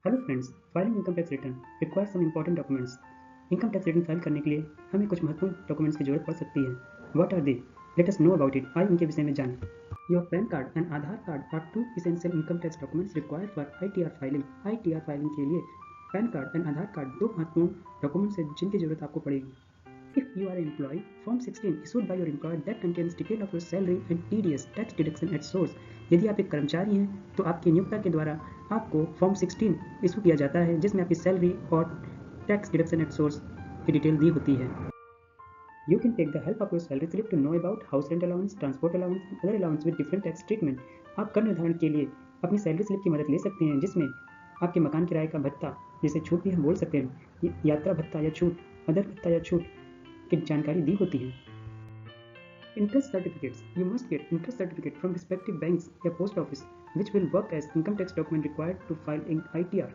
Hello friends, filing income tax return requires some important documents. Income tax return file करने के लिए हमें कुछ महत्वपूर्ण डॉक्यूमेंट्स की जरूरत पड़ सकती है। What are they? Let us know about it. आइए उनके विषय में जानें। Your PAN card and Aadhaar card are two essential income tax documents required for ITR filing. ITR filing के लिए PAN card and Aadhaar card दो महत्वपूर्ण डॉक्यूमेंट्स हैं जिनकी जरूरत आपको पड़ेगी। If you are an employee, Form 16 issued by your employer that contains detail of your salary and TDS tax deduction at source। यदि आप एक कर्मचारी हैं तो आपके नियोक्ता के द्वारा आपको फॉर्म 16 इशू किया जाता है जिसमें आपकी सैलरी और टैक्स डिडक्शन एट सोर्स की डिटेल दी होती है। You can take the help of your salary slip to know about house rent allowance, transport allowance and other allowance with different tax treatment। आप कर निर्धारण के लिए अपनी सैलरी स्लिप की मदद ले सकते हैं जिसमें आपके मकान किराए का भत्ता, जिसे छूट भी हम बोल सकते हैं, यात्रा भत्ता या छूट, अदर भत्ता या छूट की जानकारी दी होती है। Interest certificates, you must get interest certificate from respective banks या post office which will work as income tax document required to file in ITR.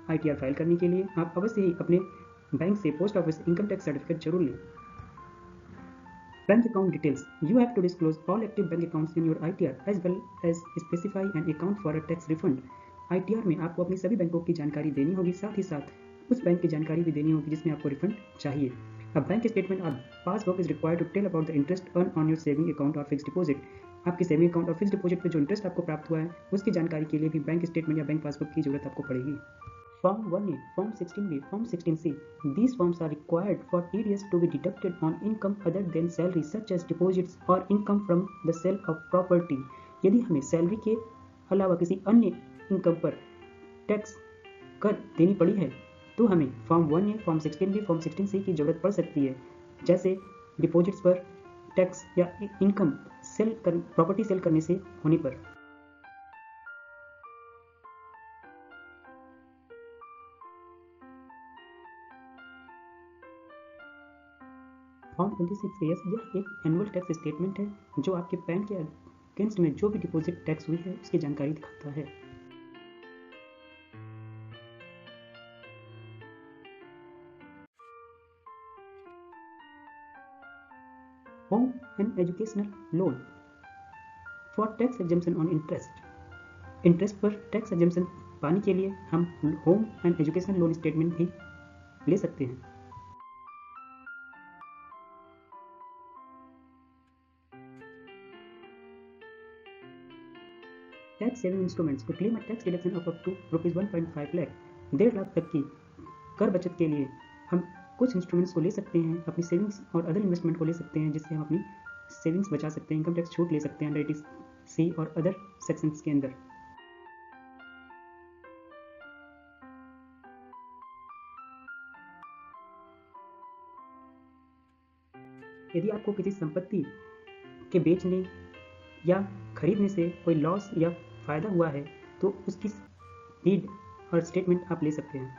ITR file करने के लिए आप अवश्य ही अपने बैंक से post office income tax certificate जरूर लें। Bank account details, you have to disclose all active bank accounts in your ITR as well as specify an account for a tax refund. ITR में आपको अपनी सभी बैंकों की जानकारी देनी होगी, साथ ही साथ उस बैंक की जानकारी भी देनी होगी जिसमें आपको रिफंड चाहिए। A bank statement or passbook is required to tell about the interest earned on your saving account or fixed deposit। आपके सेविंग अकाउंट और फिक्स डिपॉजिट पे जो इंटरेस्ट आपको प्राप्त हुआ है उसकी जानकारी के लिए भी बैंक स्टेटमेंट या बैंक पासबुक की जरूरत आपको पड़ेगी। Form 1A, form 16B, form 16C, these forms are required for TDS to be deducted on income other than salary such as deposits or income from the sale of property। यदि हमें salary के अलावा किसी अन्य income पर tax कर देनी पड़ी है तो हमें form 1A, form 16B, form 16C की जरूरत पड़ सकती है, जैसे डिपॉजिट्स पर टैक्स या इनकम प्रॉपर्टी सेल करने से होने पर। फॉर्म 26AS यह एक एनुअल टैक्स स्टेटमेंट है जो आपके पैन के अगेंस्ट में जो भी डिपॉजिट टैक्स हुई है उसकी जानकारी दिखाता है। Home and educational loan for tax exemption on interest. Interest पर टैक्स एग्जेम्पशन पाने के लिए हम home and educational loan statement भी ले सकते हैं। Tax saving instruments to claim a tax deduction of up to ₹1.5 lakh. 1.5 lakh तक की कर बचत के लिए हम कुछ इंस्ट्रूमेंट्स को ले सकते हैं, अपनी सेविंग्स और अदर इन्वेस्टमेंट को ले सकते हैं जिससे हम अपनी सेविंग्स बचा सकते हैं, इनकम टैक्स छूट ले सकते हैं अंडर 80C और अदर सेक्शंस के अंदर। यदि आपको किसी संपत्ति के बेचने या खरीदने से कोई लॉस या फायदा हुआ है तो उसकी डीड और स्टेटमेंट आप ले सकते हैं।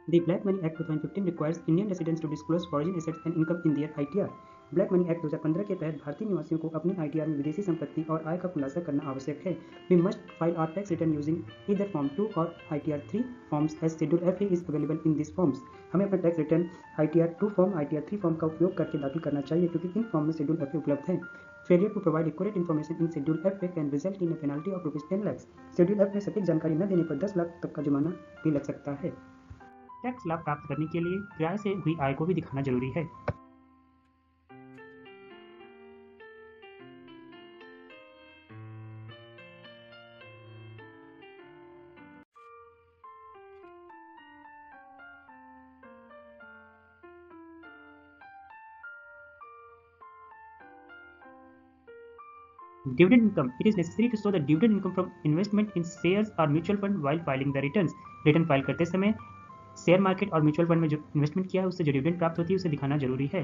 The Black Money Act 2015 requires Indian residents to disclose foreign assets and income in their ITR। Black money act 2015 के तहत भारतीय निवासियों को अपनी आईटीआर में विदेशी संपत्ति और आय का खुलासा करना आवश्यक है। We must file our tax return using either Form 2 or ITR 3 forms as Schedule FA is available in these forms। हमें अपना tax return ITR 2 form ITR 3 form का उपयोग करके दाखिल करना चाहिए क्योंकि इन फॉर्म में शेड्यूल FA उपलब्ध है। Failure to provide accurate information in Schedule FA can result in a penalty of ₹10 lakhs। Schedule F में सटीक जानकारी न देने पर 10 लाख तक का जुर्माना भी लग सकता है। टैक्स लाभ प्राप्त करने के लिए किराए से हुई आय को भी दिखाना जरूरी है। Dividend income, it is necessary to show the dividend income from investment in shares or mutual fund while filing the returns। Return file करते समय शेयर मार्केट और म्यूचुअल फंड में जो इन्वेस्टमेंट किया है उससे जो डिविडेंड प्राप्त होती है उसे दिखाना जरूरी है।